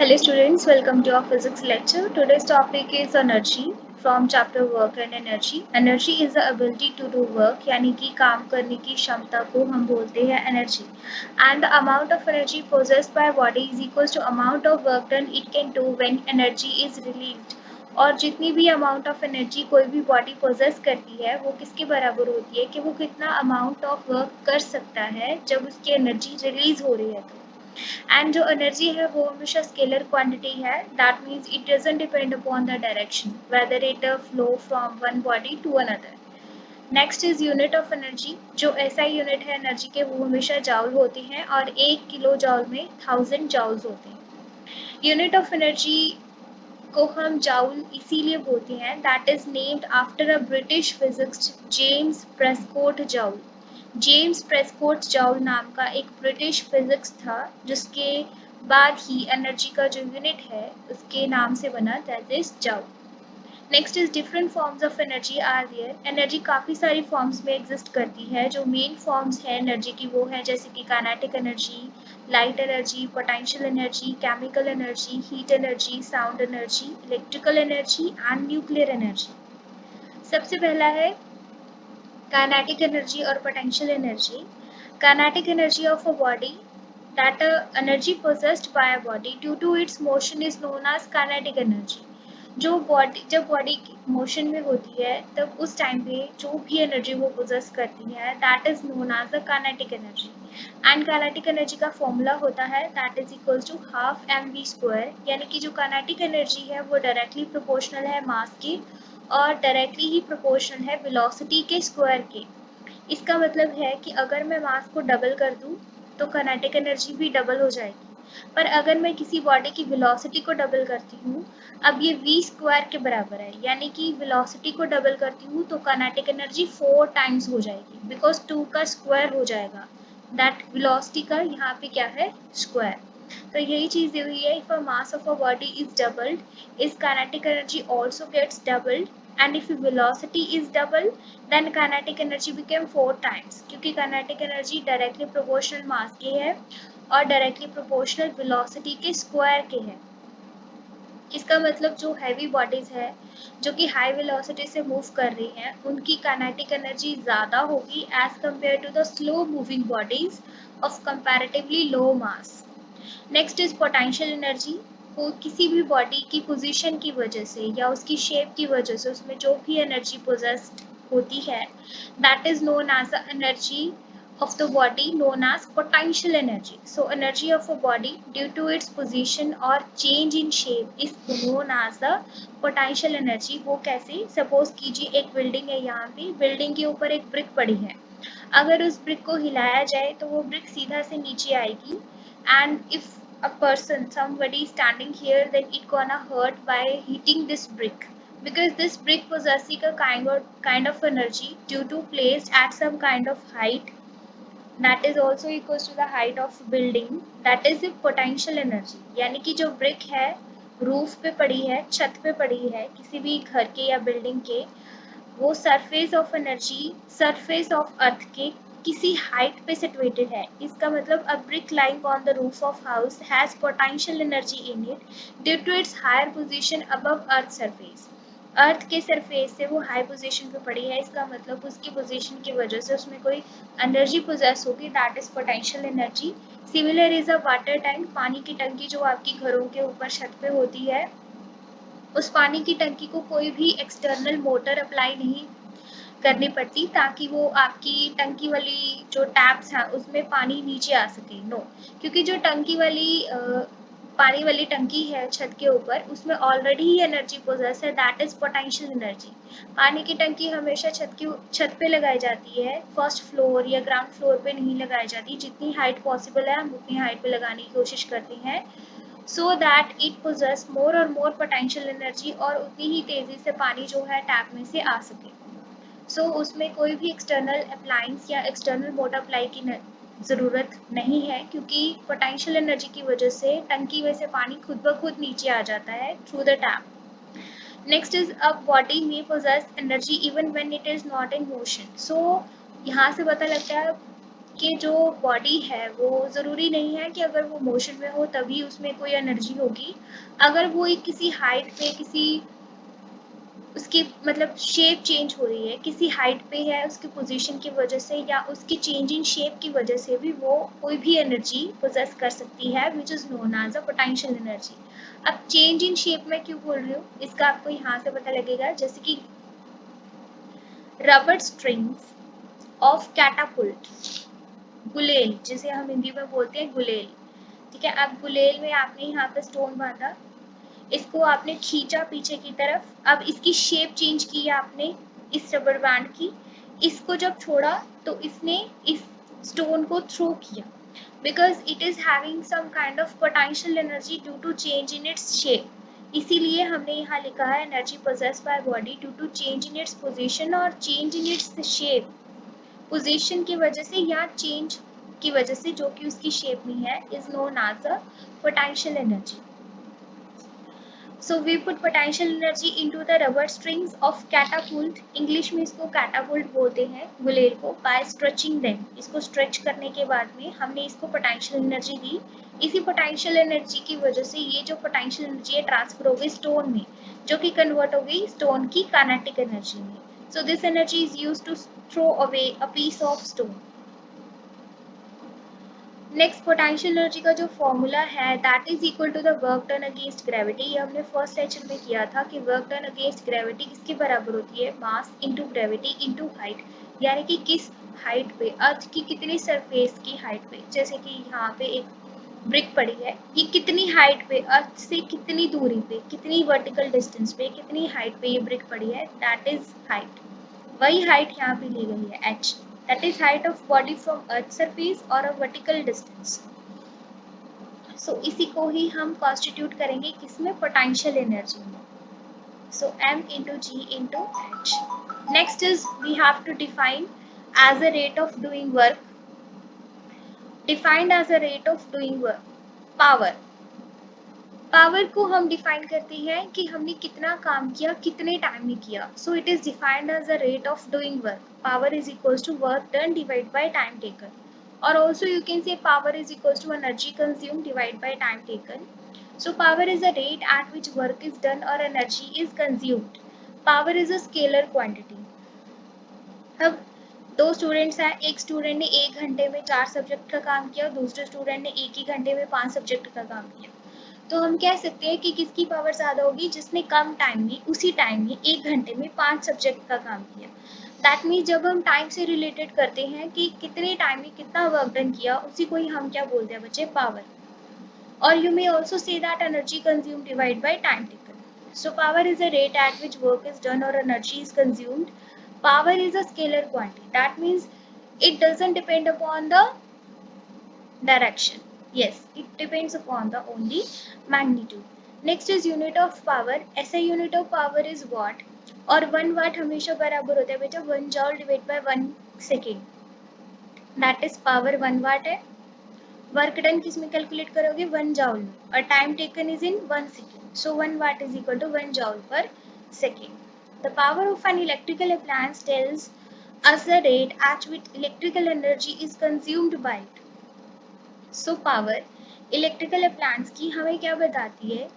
Hello students, welcome to our physics lecture. Today's topic is energy from chapter work and energy. Energy is the ability to do work यानी कि काम करने की क्षमता को हम बोलते हैं energy. And the amount of energy possessed by body is equals to amount of work done it can do when energy is relieved. और जितनी भी अमाउंट ऑफ एनर्जी कोई भी बॉडी पोजेस करती है वो किसके बराबर होती है कि वो कितना अमाउंट ऑफ वर्क कर सकता है जब उसकी एनर्जी रिलीज हो रही है तो एंड जो एनर्जी है वो हमेशा स्केलर क्वांटिटी है that means it doesn't depend upon the direction whether it flow from one body to another. Next is unit of energy. जो ऐसा यूनिट है एनर्जी के वो हमेशा जाउल होते हैं और 1 किलो जाउल में 1000 जाउल्स होते हैं. यूनिट ऑफ एनर्जी को हम जाउल इसीलिए बोलते हैं that is named after a British physicist James Prescott joule. James Prescott joule नाम का एक ब्रिटिश फिजिक्स था जिसके बाद ही एनर्जी का जो यूनिट है उसके नाम से बना that is joule. Next is different forms of energy are there. Energy काफ़ी सारी फॉर्म्स में एग्जिस्ट करती है. जो मेन फॉर्म्स है एनर्जी की वो है जैसे कि kinetic energy, light energy, potential energy, chemical energy, heat energy, sound energy, electrical energy and nuclear energy. सबसे पहला है kinetic energy or potential energy. Kinetic energy of a body, that energy possessed by a body due to its motion is known as kinetic energy. जो body जब body motion में होती है तब उस टाइम पे जो भी एनर्जी वो पोजेस करती है that is known as the kinetic energy. And kinetic energy का फॉर्मूला होता है that is equals to half mv². यानी कि जो काइनेटिक एनर्जी है वो डायरेक्टली प्रोपोर्शनल है मास के और डायरेक्टली ही प्रोपोर्शनल है वेलोसिटी के स्क्वायर के. इसका मतलब है कि अगर मैं मास को डबल कर दूं तो काइनेटिक एनर्जी भी डबल हो जाएगी. पर अगर मैं किसी बॉडी की वेलोसिटी को डबल करती हूँ, अब ये v² के बराबर है यानी कि वेलोसिटी को डबल करती हूँ तो काइनेटिक एनर्जी 4 टाइम्स हो जाएगी बिकॉज 2 का स्क्वायर हो जाएगा. दैट वेलोसिटी का यहाँ पे क्या है स्क्वायर. तो यही चीज हुई है. If a mass of a body is doubled is kinetic energy also gets doubled and if velocity is double then kinetic energy became 4 times क्योंकि kinetic energy directly proportional mass के है और directly proportional velocity के square के है. इसका मतलब जो हैवी बॉडीज है जो कि हाई वेलोसिटी से मूव कर रही हैं उनकी काइनेटिक एनर्जी ज़्यादा होगी as compare to the slow moving bodies of comparatively low mass. Next is potential energy. वो किसी भी बॉडी की पोजीशन की वजह से या उसकी शेप की वजह से उसमें जो भी एनर्जी पोजेस्ड होती है that is known as the energy of the body known as potential energy. So energy of a body due to its position or change in shape is known as the potential energy. वो कैसे? Suppose कीजिए एक building है, यहाँ पे building के ऊपर एक ब्रिक पड़ी है. अगर उस ब्रिक को हिलाया जाए तो वो ब्रिक सीधा से नीचे आएगी and if a person somebody standing here then it gonna hurt by hitting this brick because this brick possessing a kind of energy due to placed at some kind of height that is also equals to the height of building. that is the potential energy. यानी कि जो brick है roof पे पड़ी है, छत पे पड़ी है किसी भी घर के या बिल्डिंग के, वो surface of energy surface of earth के किसी हाइट पे सिचुएटेड है. इसका मतलब a brick lying on the roof of house has potential energy in it due to its higher position above earth surface. अर्थ के सरफेस से वो हाई पोजीशन पे पड़ी है, इसका मतलब उसकी पोजीशन की वजह से उसमें कोई एनर्जी पोजेस होगी that is potential energy. Similar is a water tank. पानी की टंकी जो आपकी घरों के ऊपर छत पे होती है, उस पानी की टंकी को कोई भी एक्सटर्नल मोटर अप्लाई नहीं करनी पड़ती ताकि वो आपकी टंकी वाली जो टैप्स हैं उसमें पानी नीचे आ सके. नो, क्योंकि जो टंकी वाली पानी वाली टंकी है छत के ऊपर उसमें ऑलरेडी ही एनर्जी पोजेस है दैट इज पोटेंशियल एनर्जी. पानी की टंकी हमेशा छत पे लगाई जाती है, फर्स्ट फ्लोर या ग्राउंड फ्लोर पे नहीं लगाई जाती. जितनी हाइट पॉसिबल है हम उतनी हाइट पे लगाने की कोशिश करते हैं सो दैट इट पोजेस मोर और मोर पोटेंशियल एनर्जी और उतनी ही तेजी से पानी जो है टैप में से आ सके. सो उसमें कोई भी एक्सटर्नल अप्लायंस या एक्सटर्नल मोटर अप्लाई की ज़रूरत नहीं है क्योंकि पोटेंशियल एनर्जी की वजह से टंकी में से पानी खुद ब खुद नीचे आ जाता है through the tap. Next is a body में possess energy even when it is not in motion. So यहाँ से पता लगता है कि जो बॉडी है वो ज़रूरी नहीं है कि अगर वो मोशन में हो तभी उसमें कोई एनर्जी होगी। अगर वो एक किसी हाइट पे किसी उसकी मतलब शेप चेंज हो रही है, किसी हाइट पे है, उसकी पोजीशन की वजह से या उसकी चेंज इन शेप की वजह से भी वो कोई भी एनर्जी पोजेस कर सकती है, which is known as a potential energy. अब चेंज इन शेप में क्यों बोल रही हूँ, इसका आपको यहाँ से पता लगेगा। जैसे कि रबर स्ट्रिंग्स ऑफ कैटापुल्ट, गुलेल जिसे हम हिंदी में बोलते हैं गुलेल, ठीक है। अब गुलेल में आपने यहाँ पे स्टोन बांधा, इसको आपने खींचा पीछे की तरफ, अब इसकी शेप चेंज की आपने इस रबर बैंड की, इसको जब छोड़ा तो इसने इस स्टोन को थ्रो किया, because it is having some kind of potential energy due to change in its shape. इसीलिए हमने यहाँ लिखा है energy possess by body due to change in its position और change in its shape. Position की वजह से या चेंज की वजह से जो कि उसकी शेप में है is known as a potential energy. So we put potential energy into the rubber strings of catapult, English में इसको catapult बोलते हैं गुलेल को, by stretching them, इसको stretch करने के बाद में हमने इसको potential energy दी। इसी potential energy की वजह से ये जो potential energy है ट्रांसफर हो गई स्टोन में, जो कि कन्वर्ट हो गई स्टोन की kinetic energy में। So this energy is used to throw away a piece of stone. Next potential energy का जो फॉर्मूला है that is equal to the work done against gravity. ये हमने फर्स्ट लेक्चर में किया था कि वर्क डन अगेंस्ट ग्रेविटी किसके बराबर होती है, mass into gravity into height, यानी कि किस हाइट पे, अर्थ की कितनी सरफेस की हाइट पे। जैसे कि यहाँ पे एक ब्रिक पड़ी है, ये कितनी हाइट पे, अर्थ से कितनी दूरी पे, कितनी वर्टिकल डिस्टेंस पे, कितनी हाइट पे ये ब्रिक पड़ी है, दैट इज हाइट। वही हाइट यहाँ पे ली गई है h, that is height of body from earth surface or a vertical distance. So इसी को ही हम constitute करेंगे किसमें, potential energy में। So m into g into h. Next is we have to define as a rate of doing work, defined as a rate of doing work, power। Power को हम define करते हैं कि हमने कितना काम किया, कितने टाइम में किया। So it is defined as the rate of doing work. Power is equals to work done divide by time taken, और also you can say power is equals to energy consume divide by time taken. So power is a rate at which work is done और energy is consumed. Power is a scalar quantity. अब दो students हैं, एक student ने 1 घंटे में 4 subject का काम किया, दूसरे स्टूडेंट ने 1 ही घंटे में 5 सब्जेक्ट का काम किया। तो हम कह सकते हैं कि किसकी पावर ज़्यादा होगी, जिसने कम टाइम में, उसी टाइम में 1 घंटे में 5 सब्जेक्ट का काम किया। दैट मीन्स जब हम टाइम से रिलेटेड करते हैं कि कितने टाइम में कितना वर्क डन किया, उसी को ही हम क्या बोलते हैं बच्चे, पावर। और you may also say that energy consume divide by time taken. So power is a rate at which work is done और energy is consumed. Power is a scalar quantity. That means it doesn't depend upon the direction. Yes, it depends upon the only magnitude. Next is unit of power. ऐसा unit of power is watt, और 1 watt हमेशा बराबर होता है बेटा 1 joule divide bye 1 second, that is power 1 watt है। Work done किस में कैलकुलेट करोगे, 1 joule में, और time taken is in 1 second. So 1 watt is equal to 1 joule per second. The power of an electrical appliance tells us the rate at which electrical energy is consumed by it. So power electrical appliance की हमें क्या बताती है,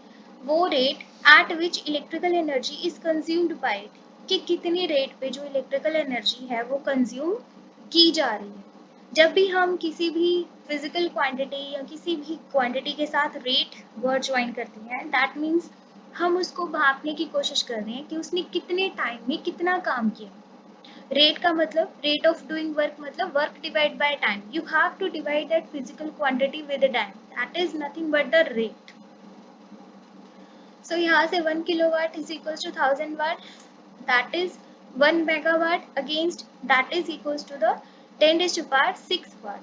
वो rate at which electrical energy is consumed by it, कि कितनी rate पे जो इलेक्ट्रिकल एनर्जी है वो कंज्यूम की जा रही है। जब भी हम किसी भी फिजिकल क्वांटिटी या किसी भी क्वांटिटी के साथ रेट वर्ड ज्वाइन करते हैं, दैट मीन्स हम उसको भापने की कोशिश कर रहे हैं कि उसने कितने टाइम में कितना काम किया। रेट का मतलब, रेट ऑफ डूइंग वर्क मतलब work divide by time. You have to divide that physical quantity with time, that is nothing but the rate. So यहाँ से 1 kilowatt is equals to 1000 watt, that is 1 megawatt against that is equals to the 10⁻⁶ watt.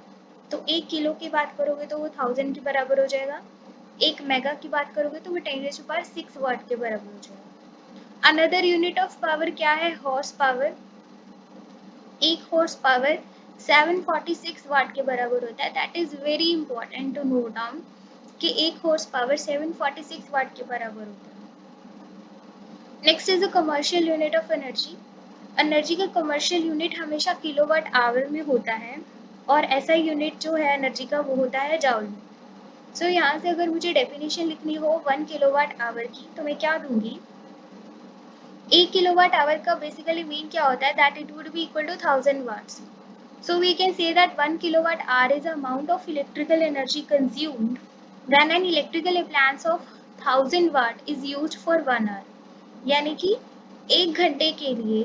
तो 1 kilo की बात करोगे तो वो 1000 के बराबर हो जाएगा, 1 मेगा की बात करोगे तो वो 10⁻⁶ वाट के बराबर हो जाएगा। अनदर यूनिट ऑफ पावर क्या है, horsepower. 1 horsepower 746 watt के बराबर होता है। That is very important to note down कि 1 हॉर्स पावर 746 वाट के बराबर होता है। Next is a commercial unit of energy. Energy का कमर्शियल यूनिट हमेशा किलोवाट आवर में होता है। और ऐसा यूनिट जो है एनर्जी का वो होता है जाउल में। सो यहाँ से अगर मुझे डेफिनेशन लिखनी हो 1 किलोवाट आवर की तो मैं क्या दूंगी, 1 किलोवाट आवर का बेसिकली मीन क्या होता है, that it would be equal to 1000 watts. So we can say that 1 kilowatt hour is the amount of electrical energy consumed when an electrical appliance of 1000 watt is used for 1 hour. यानी कि 1 घंटे के लिए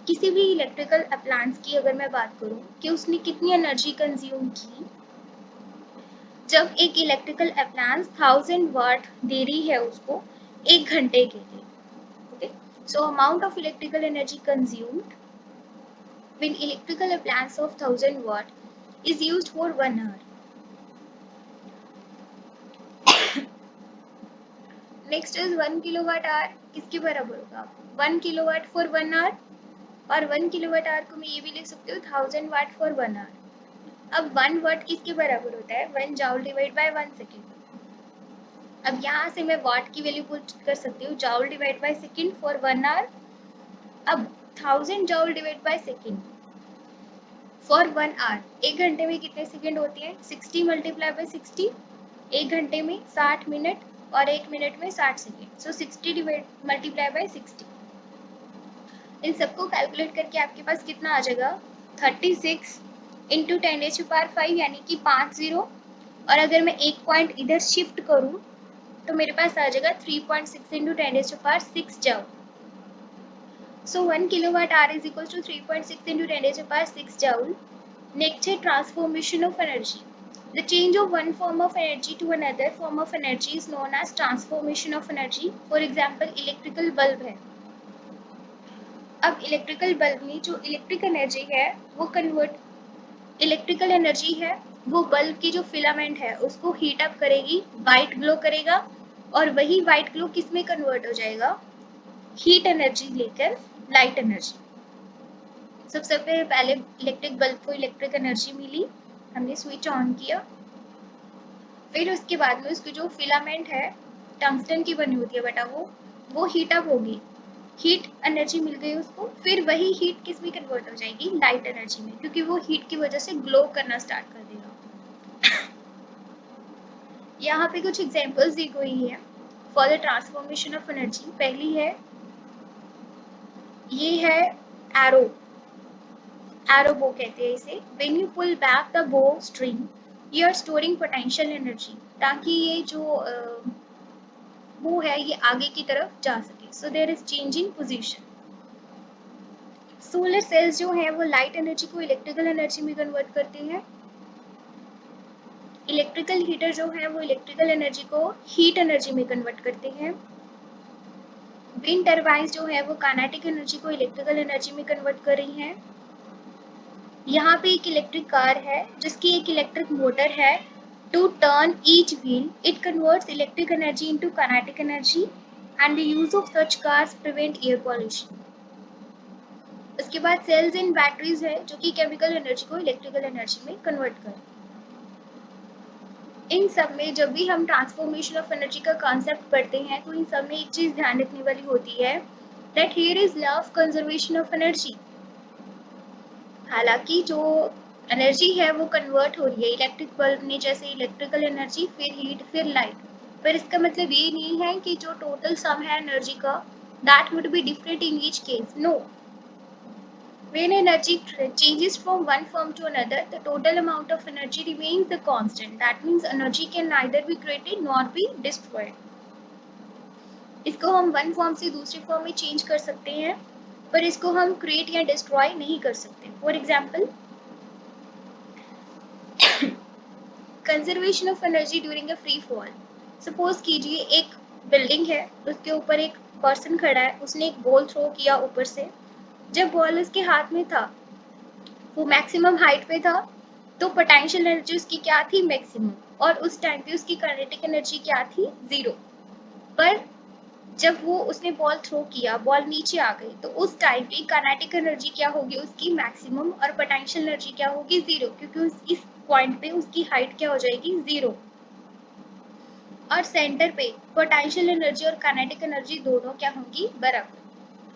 किसी भी electrical appliance की अगर मैं बात करूं कि उसने कितनी एनर्जी कंज्यूम की जब एक इलेक्ट्रिकल अप्लायंस 1000 वाट दे रही है उसको 1 घंटे के लिए. Okay, so amount of electrical energy consumed when electrical appliance of 1000 watt is used for 1 hour. Next is 1 kilowatt hour. किसके बराबर होगा, 1 kilowatt for 1 hour और 1 kilowatt hour को मैं ये भी लिख सकती हूँ 1000 watt for 1 hour. अब 1 watt किसके बराबर होता है, 1 joule डिवाइड बाय 1 सेकेंड. अब यहाँ से मैं watt की वैल्यू पुट कर सकती हूँ joule divide by second for 1 hour. अब 1000 joule divide by second for 1 hour, 1 घंटे में कितने सेकेंड होती है, 60 मल्टीप्लाई बाय 60, 1 घंटे में 60 मिनट और 1 मिनट में 60 second. So 60 divide multiply by 60. इन सबको कैलकुलेट करके आपके पास कितना आ जाएगा, 36 इंटू 10⁵ यानी कि 50. और अगर मैं एक पॉइंट इधर शिफ्ट करूँ तो मेरे पास आ जाएगा 3.6 इंटू 10⁶ जाओ. So 1 kilowatt hour is equal to 3.6 into 10⁶ joule. Next है transformation of energy. The change of one form of energy to another form of energy is known as transformation of energy. For example, electrical bulb है. अब electrical bulb में जो electric energy है वो convert, electrical energy है वो bulb की जो फिलामेंट है उसको हीट अप करेगी, वाइट ग्लो करेगा और वही वाइट ग्लो किस में कन्वर्ट हो जाएगा, हीट एनर्जी लेकर लाइट एनर्जी. सबसे पहले इलेक्ट्रिक बल्ब को इलेक्ट्रिक एनर्जी मिली, हमने स्विच ऑन किया, फिर उसके बाद में उसकी जो फिलामेंट है टंगस्टन की बनी होती है बेटा वो हीट अप होगी, हीट एनर्जी मिल गई उसको, फिर वही हीट किस में कन्वर्ट हो जाएगी, लाइट एनर्जी में, क्योंकि वो हीट की वजह से ग्लो करना स्टार्ट कर देगा. यहाँ पे कुछ एग्जांपल्स दी गई है for the transformation of energy. पहली है, ये है एरो बो कहते हैं इसे. When you pull back the bow string you are storing potential energy, ताकि ये जो बो है ये आगे की तरफ जा सके. So there is changing position. Solar cells जो है वो लाइट एनर्जी को इलेक्ट्रिकल एनर्जी में कन्वर्ट करते हैं. इलेक्ट्रिकल हीटर जो है वो इलेक्ट्रिकल एनर्जी को हीट एनर्जी में कन्वर्ट करते हैं. विंड टरबाइन जो है वो काइनेटिक एनर्जी को इलेक्ट्रिकल एनर्जी में कन्वर्ट कर रही हैं. यहाँ पे एक इलेक्ट्रिक कार है जिसकी एक इलेक्ट्रिक मोटर है. To turn each wheel it converts electric energy into kinetic energy and the use of such cars prevent air pollution. उसके बाद सेल्स इन बैटरीज है जो कि केमिकल एनर्जी को इलेक्ट्रिकल एनर्जी में कन्वर्ट करें. इन सब में जब भी हम ट्रांसफॉर्मेशन ऑफ एनर्जी का कॉन्सेप्ट पढ़ते हैं तो इन सब में एक चीज ध्यान रखने वाली होती है, that here is law of conservation of energy. हालांकि जो एनर्जी है वो कन्वर्ट हो रही है इलेक्ट्रिक बल्ब ने, जैसे इलेक्ट्रिकल एनर्जी, फिर हीट, फिर लाइट, पर इसका मतलब ये नहीं है कि जो टोटल सम है एनर्जी का that would be different in each case. No, when energy changes from one form to another the total amount of energy remains the constant. That means energy can neither be created nor be destroyed. इसको हम one form से दूसरे form में change कर सकते हैं पर इसको हम क्रिएट या डिस्ट्रॉय नहीं कर सकते. For example, conservation of energy during a free fall. Suppose कीजिए एक बिल्डिंग है, उसके ऊपर एक पर्सन खड़ा है, उसने एक बॉल थ्रो किया ऊपर से. जब बॉल उसके हाथ में था वो मैक्सिमम हाइट पे था तो पोटेंशियल एनर्जी उसकी क्या थी, मैक्सिमम, और उस टाइम पे उसकी काइनेटिक एनर्जी क्या थी, 0. पर जब वो उसने बॉल थ्रो किया, बॉल नीचे आ गई, तो उस टाइम पे काइनेटिक एनर्जी क्या होगी उसकी, मैक्सिमम, और पोटेंशियल एनर्जी क्या होगी, 0, क्योंकि इस पॉइंट पे उसकी हाइट क्या हो जाएगी, 0. और सेंटर पे पोटेंशियल एनर्जी और काइनेटिक एनर्जी दोनों क्या होंगी, बराबर.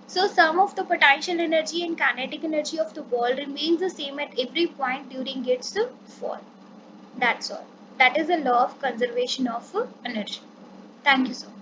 So sum of the potential energy and kinetic energy of the ball remains the same at every point during its fall. That's all. That is the law of conservation of energy. Thank you so much.